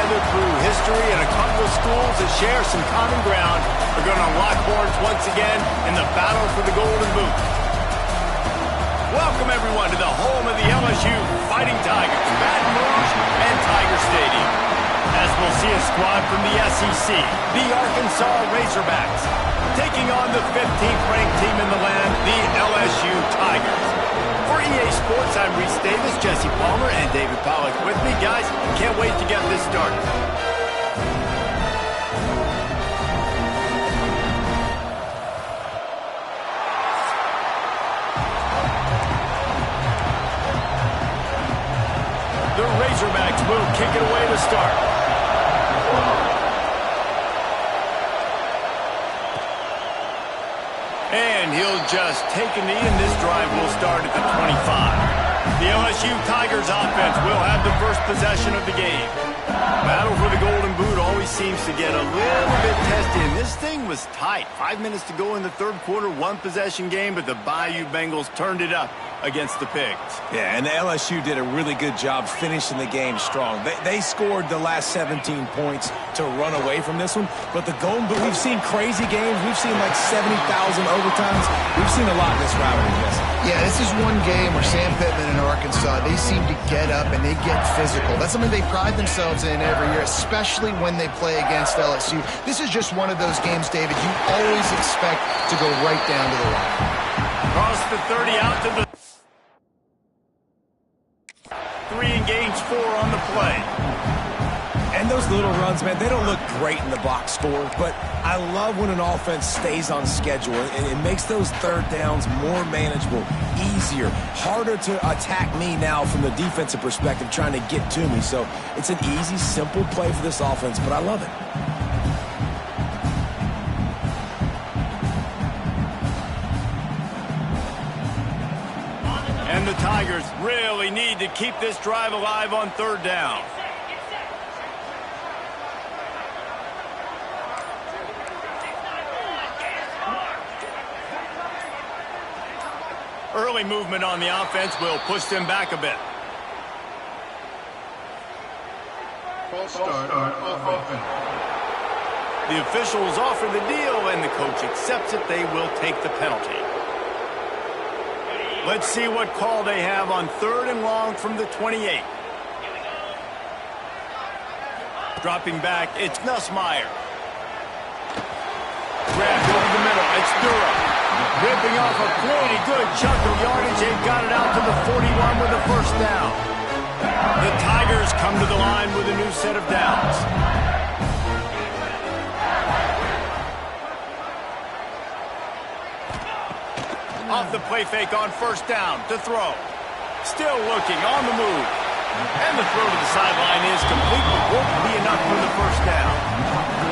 together through history, and a couple of schools that share some common ground are going to lock horns once again in the battle for the Golden Boot. Welcome, everyone, to the home of the LSU Fighting Tigers, Baton Rouge and Tiger Stadium. As we'll see a squad from the SEC, the Arkansas Razorbacks, taking on the 15th-ranked team in the land, the LSU Tigers. For EA Sports, I'm Reese Davis, Jesse Palmer, and David Pollack with me. Guys, can't wait to get this started. The Razorbacks will kick it away to start. And he'll just take a knee, and this drive will start at the 25. The LSU Tigers offense will have the first possession of the game. Battle for the Golden Boot always seems to get a little bit testy, and this thing was tight. 5 minutes to go in the third quarter, one-possession game, but the Bayou Bengals turned it up against the Pigs. Yeah, and the LSU did a really good job finishing the game strong. They scored the last 17 points to run away from this one, but the Golden Boot, we've seen crazy games. We've seen like 70,000 overtimes. We've seen a lot in this rivalry, Jesse. Yeah, this is one game where Sam Pittman and Arkansas, they seem to get up and they get physical. That's something they pride themselves in every year, especially when they play against LSU. This is just one of those games, David, you always expect to go right down to the line. Across the 30, out to the 3 and gains 4 on the play. And those little runs, man, they don't look great in the box score, but I love when an offense stays on schedule, and it makes those third downs more manageable, easier, harder to attack me now from the defensive perspective trying to get to me. So it's an easy, simple play for this offense, but I love it. And the Tigers really need to keep this drive alive on third down. Early movement on the offense will push them back a bit. False start on offense. The officials offer the deal, and the coach accepts it. They will take the penalty. Let's see what call they have on 3rd and long from the 28. Dropping back, it's Nussmeier. Grabbed over the middle, it's Durham. Ripping off a pretty good chunk of yardage. They've got it out to the 41 with a first down. The Tigers come to the line with a new set of downs. Off the play fake on first down to throw. Still looking on the move. And the throw to the sideline is complete, but won't be enough for the first down.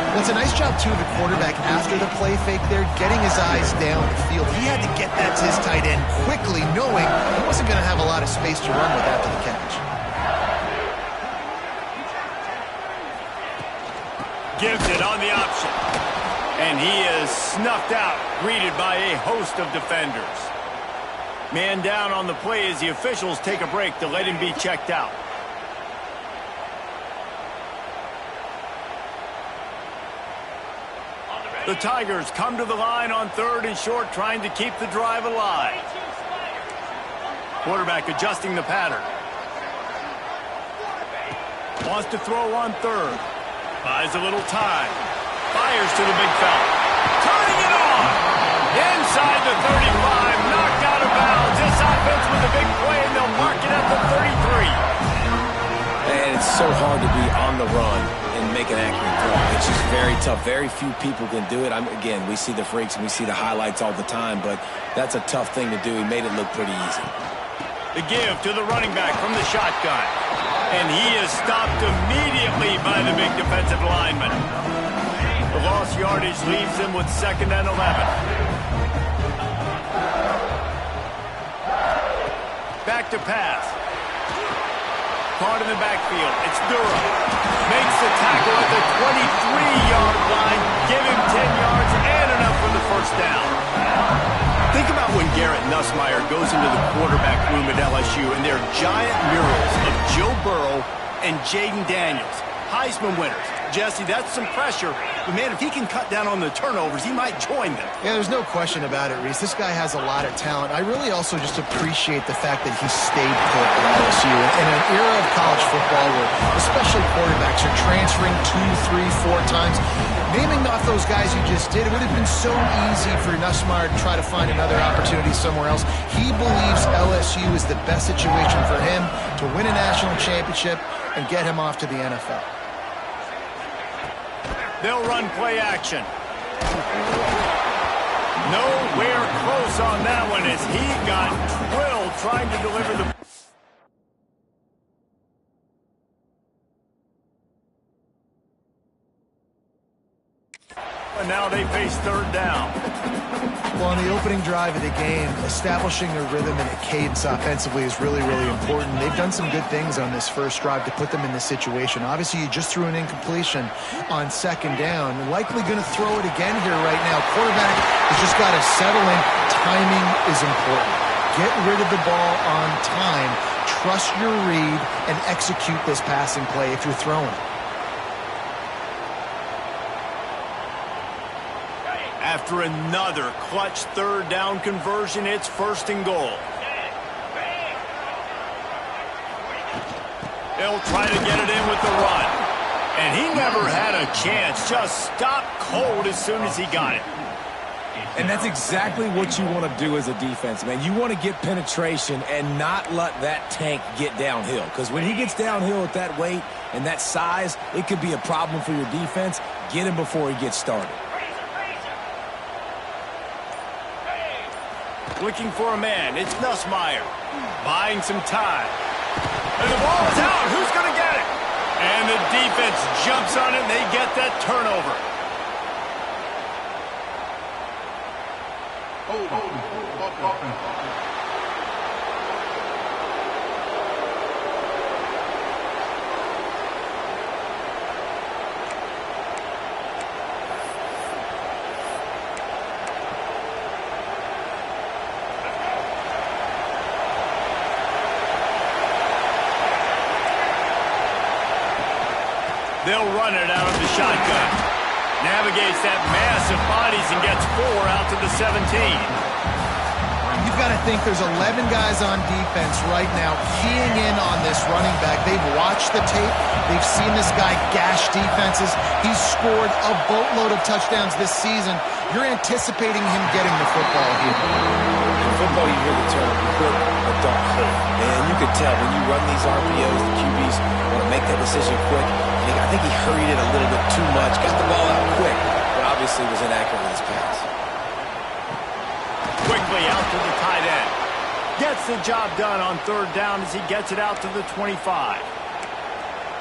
Well, it's a nice job, too, of the quarterback after the play fake there, getting his eyes down the field. He had to get that to his tight end quickly, knowing he wasn't going to have a lot of space to run with after the catch. Gives it on the option. And he is snuffed out, greeted by a host of defenders. Man down on the play as the officials take a break to let him be checked out. The Tigers come to the line on 3rd and short, trying to keep the drive alive. Quarterback adjusting the pattern. Wants to throw on 3rd. Buys a little time. Fires to the big fella. Turning it on. Inside the 35. Knocked out of bounds. This offense with a big play, and they'll mark it at the 33. And it's so hard to be on the run and make an accurate throw. It's just very tough. Very few people can do it. Again, we see the freaks and we see the highlights all the time, but that's a tough thing to do. He made it look pretty easy. The give to the running back from the shotgun. And he is stopped immediately by the big defensive lineman. The lost yardage leaves him with 2nd and 11. Back to pass. Caught in the backfield. It's Durham. Makes the tackle at the 23-yard line. Give him 10 yards and enough for the first down. Think about when Garrett Nussmeier goes into the quarterback room at LSU and there are giant murals of Joe Burrow and Jaden Daniels. Heisman winners. Jesse, that's some pressure. But, man, if he can cut down on the turnovers, he might join them. Yeah, there's no question about it, Reese. This guy has a lot of talent. I really also just appreciate the fact that he stayed put at LSU. In an era of college football where especially quarterbacks are transferring 2, 3, 4 times, naming off those guys you just did, it would have been so easy for Nussmeier to try to find another opportunity somewhere else. He believes LSU is the best situation for him to win a national championship and get him off to the NFL. They'll run play action. Nowhere close on that one as he got drilled trying to deliver the... And now they face third down. Well, on the opening drive of the game, establishing a rhythm and a cadence offensively is really, really important. They've done some good things on this first drive to put them in this situation. Obviously, you just threw an incompletion on second down. Likely going to throw it again here right now. Quarterback has just got to settle in. Timing is important. Get rid of the ball on time. Trust your read and execute this passing play if you're throwing it. After another clutch third down conversion, it's 1st and goal. They'll try to get it in with the run. And he never had a chance. Just stopped cold as soon as he got it. And that's exactly what you want to do as a defense, man. You want to get penetration and not let that tank get downhill. Because when he gets downhill at that weight and that size, it could be a problem for your defense. Get him before he gets started. Looking for a man. It's Nussmeier. Buying some time. And the ball is out. Who's going to get it? And the defense jumps on it, and they get that turnover. Offense. They'll run it out of the shotgun. Navigates that mass of bodies and gets 4 out to the 17. You've got to think there's 11 guys on defense right now keying in on this running back. They've watched the tape. They've seen this guy gash defenses. He's scored a boatload of touchdowns this season. You're anticipating him getting the football here. In football, you hear the term quick but don't hurt. And you can tell when you run these RPOs, the QBs want to make that decision quick. I think he hurried it a little bit too much, got the ball out quick, but obviously was inaccurate with his pass. Quickly out to the tight end. Gets the job done on third down as he gets it out to the 25.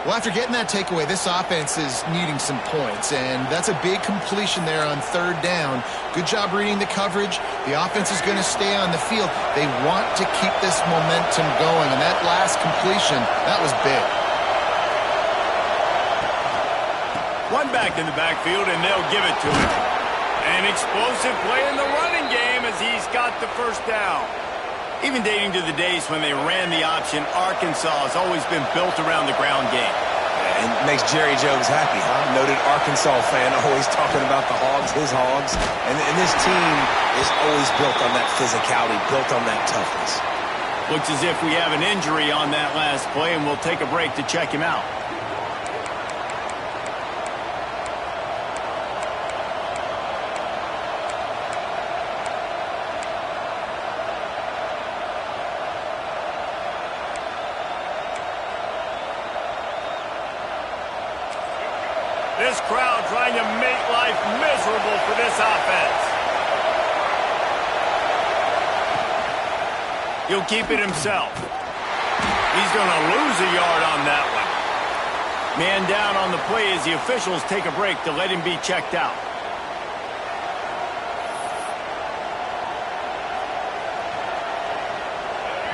Well, after getting that takeaway, this offense is needing some points, and that's a big completion there on third down. Good job reading the coverage. The offense is going to stay on the field. They want to keep this momentum going, and that last completion, that was big. One back in the backfield, and they'll give it to him. An explosive play in the running game as he's got the first down. Even dating to the days when they ran the option, Arkansas has always been built around the ground game. And makes Jerry Jones happy, huh? Noted Arkansas fan, always talking about the Hogs, his Hogs. And this team is always built on that physicality, built on that toughness. Looks as if we have an injury on that last play, and we'll take a break to check him out. This crowd trying to make life miserable for this offense. He'll keep it himself. He's going to lose a yard on that one. Man down on the play as the officials take a break to let him be checked out.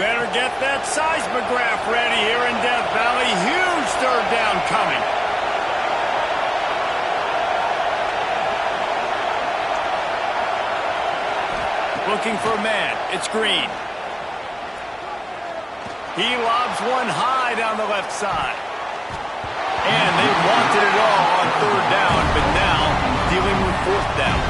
Better get that seismograph ready here in Death Valley. Huge third down coming. Looking for a man. It's Green. He lobs one high down the left side. And they wanted it all on third down, but now dealing with fourth down.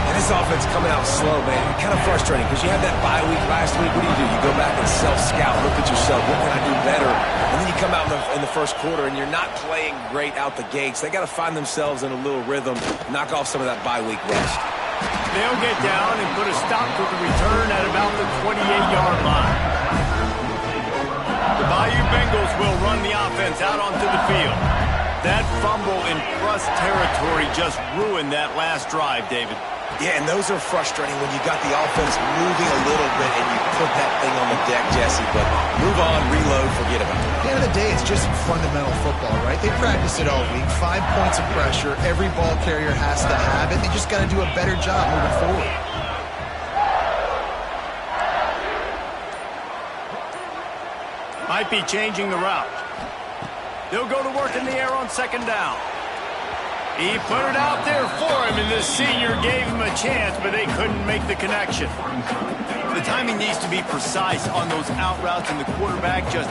And this offense coming out slow, man. Kind of frustrating because you had that bye week last week. What do? You go back and self-scout, look at yourself. What can I do better? And then you come out in the first quarter, and you're not playing great out the gates. They got to find themselves in a little rhythm, knock off some of that bye week rest. They'll get down and put a stop to the return at about the 28-yard line. The Bayou Bengals will run the offense out onto the field. That fumble in plus territory just ruined that last drive, David. Yeah, and those are frustrating when you got the offense moving a little bit and you put that thing on the deck, Jesse. But move on, reload, forget about it. At the end of the day, it's just fundamental football, right? They practice it all week. 5 points of pressure. Every ball carrier has to have it. They just got to do a better job moving forward. Might be changing the route. They'll go to work in the air on second down. He put it out there for him, and the senior gave him a chance, but they couldn't make the connection. The timing needs to be precise on those out routes, and the quarterback just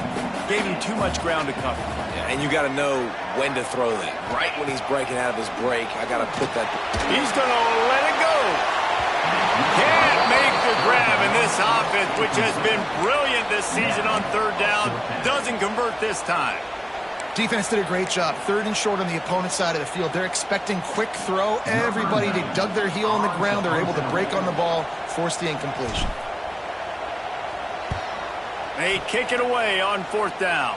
gave him too much ground to cover. Yeah, and you got to know when to throw that. Right when he's breaking out of his break, I got to put that. He's going to let it go. Can't make the grab, and this offense, which has been brilliant this season on third down, doesn't convert this time. Defense did a great job. 3rd and short on the opponent's side of the field. They're expecting quick throw. Everybody, they dug their heel on the ground. They're able to break on the ball, force the incompletion. They kick it away on fourth down.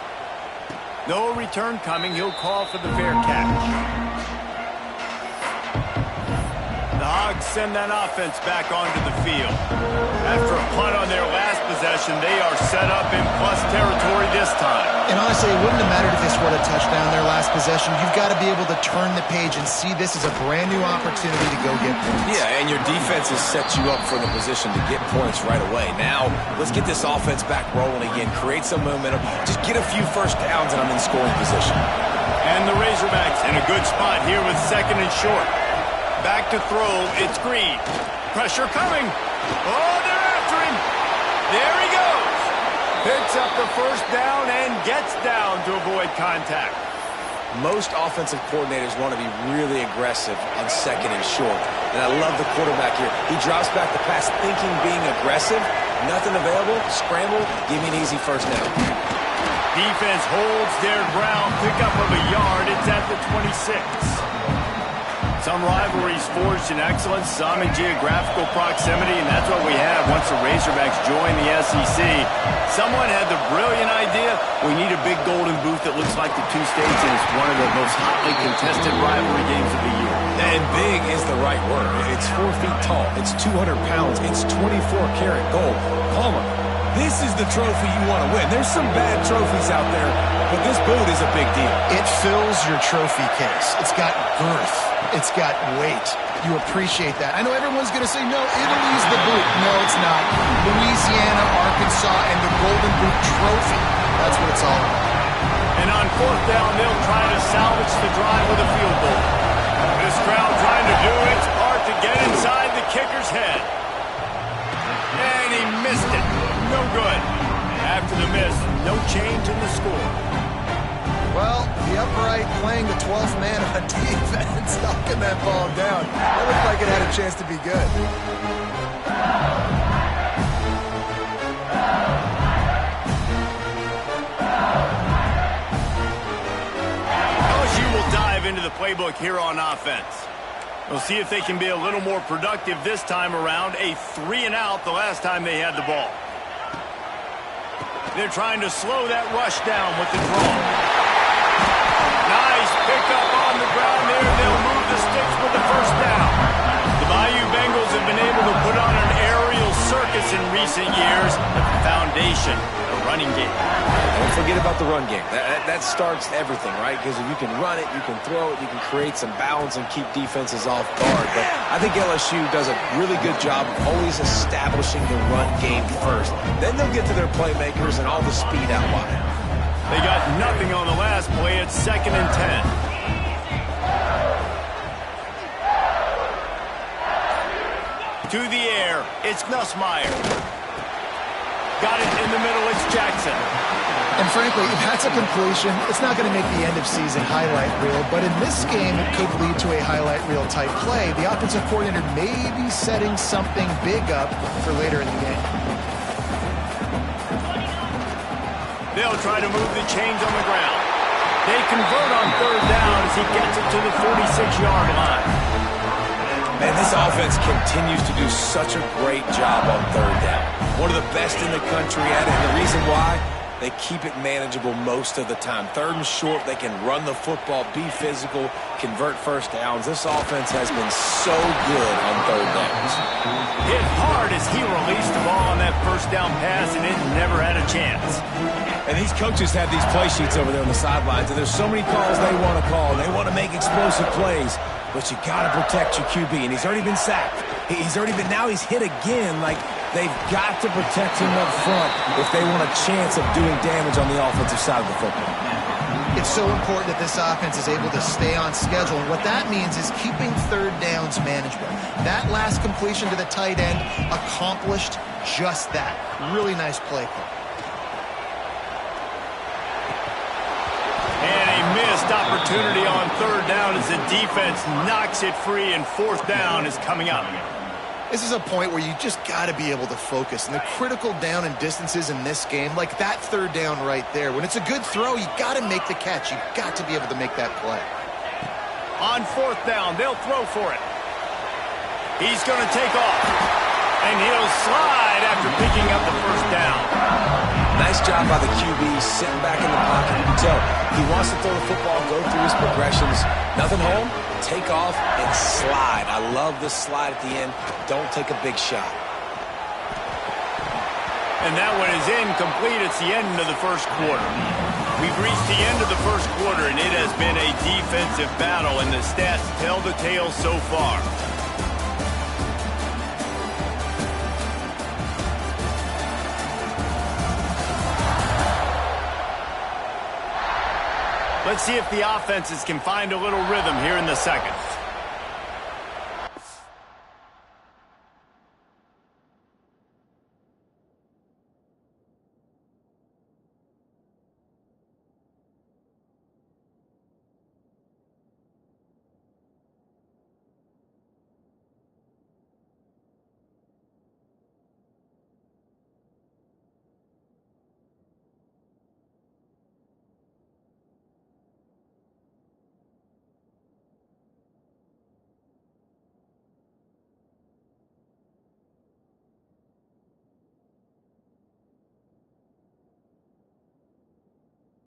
No return coming. He'll call for the fair catch. The Hogs send that offense back onto the field. After a punt on their last possession, they are set up in plus territory this time. And honestly, it wouldn't have mattered if they scored a touchdown their last possession. You've got to be able to turn the page and see this as a brand new opportunity to go get points. Yeah, and your defense has set you up for the position to get points right away. Now, let's get this offense back rolling again, create some momentum, just get a few first downs, and I'm in scoring position. And the Razorbacks in a good spot here with second and short. Back to throw, it's Green. Pressure coming. Oh, they're after him. There he goes. Picks up the first down and gets down to avoid contact. Most offensive coordinators want to be really aggressive on second and short. And I love the quarterback here. He drops back the pass thinking being aggressive. Nothing available. Scramble. Give me an easy first down. Defense holds their ground. Pickup of a yard. It's at the 26. Some rivalries forged in excellence, some in geographical proximity, and that's what we have once the Razorbacks join the SEC. Someone had the brilliant idea, we need a big golden booth that looks like the two states, and it's one of the most hotly contested rivalry games of the year. And big is the right word. It's 4 feet tall. It's 200 pounds. It's 24-karat gold. Palmer, this is the trophy you want to win. There's some bad trophies out there, but this boot is a big deal. It fills your trophy case. It's got girth. It's got weight. You appreciate that. I know everyone's going to say, no, Italy's the boot. No, it's not. Louisiana, Arkansas, and the Golden Boot Trophy. That's what it's all about. And on fourth down, they'll try to salvage the drive with a field goal. This crowd trying to do its part to get inside the kicker's head. And he missed it. No good. After the miss, no change in the score. Well, the upright playing the 12th man on defense, knocking that ball down. That looked like it had a chance to be good. LSU will dive into the playbook here on offense. We'll see if they can be a little more productive this time around. A 3-and-out the last time they had the ball. They're trying to slow that rush down with the draw. Nice pickup on the ground there. They'll move the sticks with the first down. The Bayou Bengals have been able to put on an aerial circus in recent years. The foundation, the running game. Don't forget about the run game. That starts everything, right? Because if you can run it, you can throw it, you can create some balance and keep defenses off guard. But I think LSU does a really good job of always establishing the run game first. Then they'll get to their playmakers and all the speed out wide. They got nothing on the last play. It's 2nd and 10. To the air, it's Nussmeier. Got it in the middle. It's Jackson. And frankly, if that's a completion, it's not going to make the end-of-season highlight reel. But in this game, it could lead to a highlight reel-type play. The offensive coordinator may be setting something big up for later in the game. They'll try to move the chains on the ground. They convert on third down as he gets it to the 46-yard line. Man, this offense continues to do such a great job on third down. One of the best in the country at it, and the reason why, they keep it manageable most of the time. Third and short, they can run the football, be physical, convert first downs. This offense has been so good on third downs. Hit hard as he released the ball on that first down pass, and it never had a chance. And these coaches have these play sheets over there on the sidelines, and there's so many calls they want to call. They want to make explosive plays, but you got to protect your QB, and he's already been sacked. Now he's hit again. Like, they've got to protect him up front if they want a chance of doing damage on the offensive side of the football. It's so important that this offense is able to stay on schedule, and what that means is keeping third downs manageable. That last completion to the tight end accomplished just that. Really nice play call. And a missed opportunity on third down as the defense knocks it free, and fourth down is coming up. This is a point where you just got to be able to focus. And the critical down and distances in this game, like that third down right there, when it's a good throw, you got to make the catch. You got to be able to make that play. On fourth down, they'll throw for it. He's going to take off, and he'll slide after picking up the first down. Nice job by the QB sitting back in the pocket. You can tell he wants to throw the football, go through his progressions. Nothing home, take off, and slide. I love the slide at the end. Don't take a big shot. And that one is incomplete. It's the end of the first quarter. We've reached the end of the first quarter, and it has been a defensive battle, and the stats tell the tale so far. Let's see if the offenses can find a little rhythm here in the second.